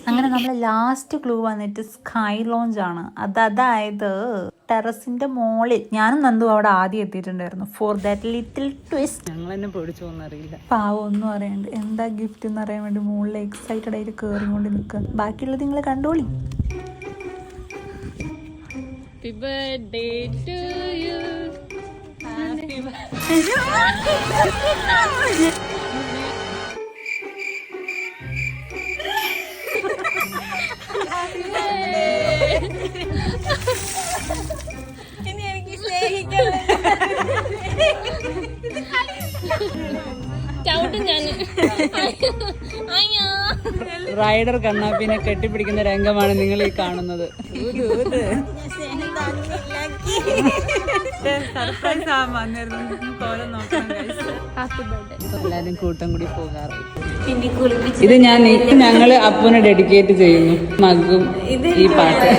അങ്ങനെ നമ്മളെ last clue വന്നിട്ട് സ്കൈ ലോഞ്ച് ആണ്. അതായത് ടെറസിന്റെ മോളിൽ ഞാനും നന്ദു അവിടെ ആദ്യം എത്തിയിട്ടുണ്ടായിരുന്നു. For that little twist. ഞങ്ങൾ എന്നെ പേടിച്ചോന്നറിയില്ല. പാവം ഒന്നും അറിയണ്ട് എന്താ ഗിഫ്റ്റ് എന്ന് അറിയാൻ വേണ്ടി മുകളിൽ എക്സൈറ്റഡ് ആയിട്ട് കയറിക്കൊണ്ട് നിൽക്കുക. ബാക്കിയുള്ളത് നിങ്ങൾ കണ്ടോളി. Happy birthday to you. Happy birthday. ഇനി എനിക്ക് സ്നേഹിക്കാൻ ചവിട്ടും ഞാൻ. റൈഡർ കണ്ണാപ്പിനെ കെട്ടിപ്പിടിക്കുന്ന രംഗമാണ് നിങ്ങൾ ഈ കാണുന്നത്. സർപ്രൈസ് ആവാൻ വന്നിരുന്നു. കോലം നോക്കണം. എല്ലാരും കൂട്ടം കൂടി പോകാറ്. ഇത് ഞങ്ങള് അപ്പുനെ ഡെഡിക്കേറ്റ് ചെയ്യുന്നു. മകും ഈ പാട്ട്